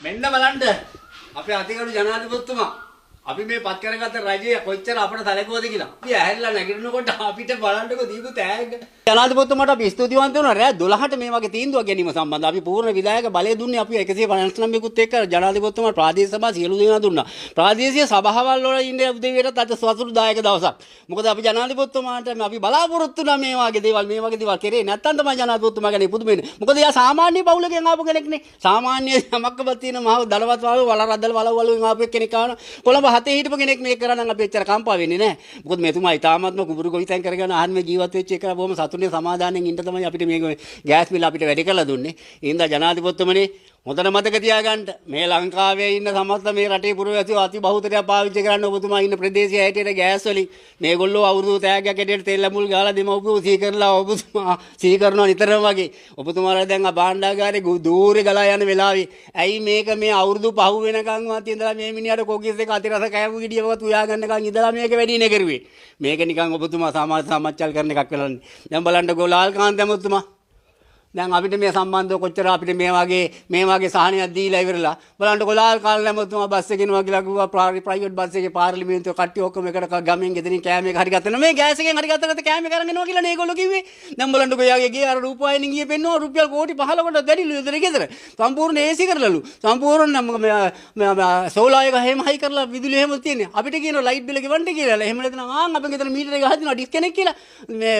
මෙන්න බලන්න අපේ අතිගරු ජනාධිපතිතුමා අපි මේ පත් කරගත්ත රජය කොච්චර අපට සැලකුවද කියලා. අපි ඇහැරලා නැගිටිනකොට අපිට බලන්නකො දීපු තෑග්ග. ජනාධිපතිතුමාට අපි ස්තුතිවන්ත වෙනවා. රෑ 12ට මේ වගේ තීන්දුවක් ගැනීම සම්බන්ධව අපි පූර්ණ විධායක බලය දුන්නේ අපි 159කුත් එක්ක ජනාධිපතිතුමාට ප්‍රාදේශීය සභාව සියලු දේනා දුන්නා. ප්‍රාදේශීය සභාවල් වල ඉන්නේ උදේට අද සතුටුදායක දවසක්. මොකද අපි ජනාධිපතිතුමාට අපි බලාපොරොත්තු වෙනා මේ වගේ දේවල් කරේ නැත්තම් තමයි ජනාධිපතිතුමා ගැන පුදුම වෙන්නේ. මොකද එයා සාමාන්‍ය පවුලකින් ආපු කෙනෙක්නේ. සාමාන්‍ය යමක්කවත් තියෙන මහව දලවත් වල රද්දල් වලවලුන් ආපු කෙනෙක් ආවන කොළඹ හතේ හිටපු කෙනෙක් මේක කරා නම් අපි එච්චර කම්පා වෙන්නේ නැහැ. මොකද මෙතුමා ඊටාත්ම කුඹුරු ගොවිතැන් කරගෙන ආත්ම ජීවත් වෙච්ච එක බොහොම සතුටින් සමාදානෙන් ඉන්න තමයි අපිට මේක ගෑස් බිල අපිට වැඩි කරලා දුන්නේ. ඒ හින්දා ජනාධිපතිතුමනේ හොඳට මතක තියාගන්න මේ ලංකාවේ ඉන්න සමස්ත මේ රටේ පුරවැසියෝ අති බහුතරයක් පාවිච්චි කරන්න ඔබතුමා ඉන්න ප්‍රදේශයේ හැටියට ගෑස් වලින් මේගොල්ලෝ අවුරුදු තෑග්ගයක් හැටියට තෙල් මුල් ගාලා දෙමව්පියෝ සිහි කරලා ඔබතුමා සිහි කරනවා නිතරම වගේ. ඔබතුමාලා දැන් භාණ්ඩාගාරේ දූරේ ගලා යන වෙලාවේ ඇයි මේක මේ අවුරුදු 5 වෙනකන් වත් ඉඳලා මේ මිනිහට කොකිස් එක අතිරස කෑමු ගෙඩියවත් උයා ගන්නකන් ඉඳලා මේක වැඩි නේ කරුවේ. මේක නිකන් ඔබතුමා සමාජ සමච්චල් කරන එකක් වෙලානේ. දැන් බලන්න ගෝලාල් කාන්ත ඇමතුමා දැන් අපිට මේ සම්බන්ධව කොච්චර අපිට මේ වගේ සහනයක් දීලා ඉවරලා බලන්න කොලාල් කාල් නැමතුමා බස් එකේ යනවා කියලා කිව්වා ප්‍රයිවට් බස් එකේ පාර්ලිමේන්තුව කට්ටිය ඔක්කොම එකට ගමෙන් ගෙදරින් කෑම එක හරි ගත්තා මේ ගෑස් එකෙන් හරි ගත්තට කෑම එක අරන් එනවා කියලා නේ ඒගොල්ලෝ කිව්වේ. දැන් බලන්නකො එයාගේ ගේ අර රූපවාහිනිය ගියේ පෙන්නවා රුපියල් කෝටි 15කට වැඩිලු ඉදර ගෙදර සම්පූර්ණ AC කරලාලු සම්පූර්ණ සෝලාර් එක හැම හයි කරලා විදුලිය හැම තියෙන්නේ අපිට කියනවා ලයිට් බිල ගෙවන්න කියලා. එහෙම නැත්නම් අපෙන් ගෙදර මීටර එක හදිනවා ඩිස්කනෙක්ට් කියලා මේ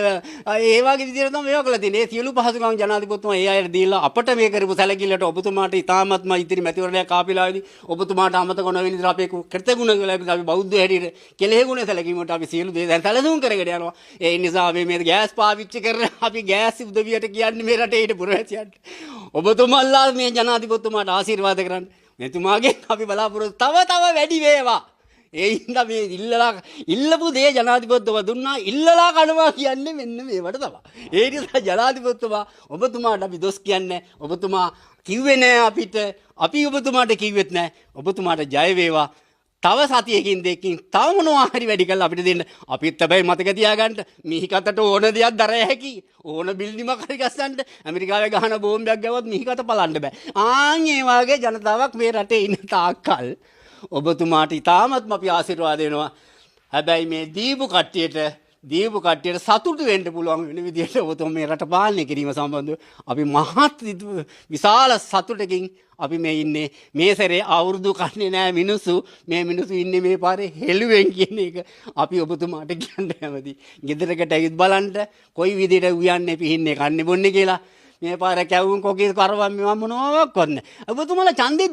ඒ වගේ විදිහට තමයි මේවා කරලා තියෙන්නේ. ඒ සියලු පහසුකම් ජනාධිපතිතුමා ඒ අයට දීලා අපට මේ කරපු සැලකිල්ලට ඔබතුමාට ඉතාමත්ම ඉතිරි මැතිවරණයක් ආපිලාවේදී ඔබතුමාට අමතක නොවෙන විදිහට අපේ කෘතගුණ කියලා අපි බෞද්ධ හැටියට කෙලෙහිගුණ සැලකීමට අපි සියලු දේ දැන් සැලසුම් කරගෙන යනවා. ඒ නිසා මේ ගෑස් පාවිච්චි කරන අපි ගෑස් උදවියට කියන්නේ මේ රටේ හිට පුරවැසියන්ට ඔබතුමාලා මේ ජනාධිපතිතුමාට ආශිර්වාද කරන්න. මෙතුමාගේ අපි බලාපොරොත්තු තව වැඩි වේවා. ඒ හින්දා මේ ඉල්ලපු දේ ජනාධිපතිතුමා දුන්නා ඉල්ලලා කනවා කියන්නේ මෙන්න මේවට තමයි. ඒ නිසා ජනාධිපතිතුමා ඔබතුමාට අපි දොස් කියන්නේ ඔබතුමා කිව්වේ නෑ අපිට අපි ඔබතුමාට කිව්වෙත් නෑ. ඔබතුමාට ජය වේවා. තව සතියකින් දෙකකින් තව මොනවා හරි වැඩි කරලා අපිට දෙන්න. අපිත් හැබැයි මතක තියාගන්න මිහිකතට ඕන දෙයක් දර හැකි. ඕන බිල්ඩිමක් හරි ගස්සන්න ඇමරිකාවේ ගහන බෝම්බයක් ගැවුවත් මිහිකත පලන්න බෑ. ඒ වගේ ජනතාවක් මේ රටේ ඉන්න තාක්කල් ඔබතුමාට ඉතාමත්ම අපි ආශිර්වාද වෙනවා. හැබැයි මේ දීපු කට්ටියට සතුටු වෙන්න පුළුවන් වෙන විදිහට ඔබතුමා මේ රට පාලනය කිරීම සම්බන්ධව අපි මහත් විශාල සතුටකින් අපි මේ ඉන්නේ. මේ සැරේ අවුරුදු කන්නේ නැහැ මිනිස්සු. මේ මිනිස්සු ඉන්නේ මේ පාරේ හෙළුවෙන් කියන එක අපි ඔබතුමාට කියන්න කැමතියි. ගෙදරකට ඇවිත් බලන්න කොයි විදිහට උයන්නේ පිහින්නේ කන්නේ බොන්නේ කියලා. මේ පාර කැවුම් කොකේ කරවම් මොනවාක්වත් නැහැ. ඔබතුමාලා ඡන්දේ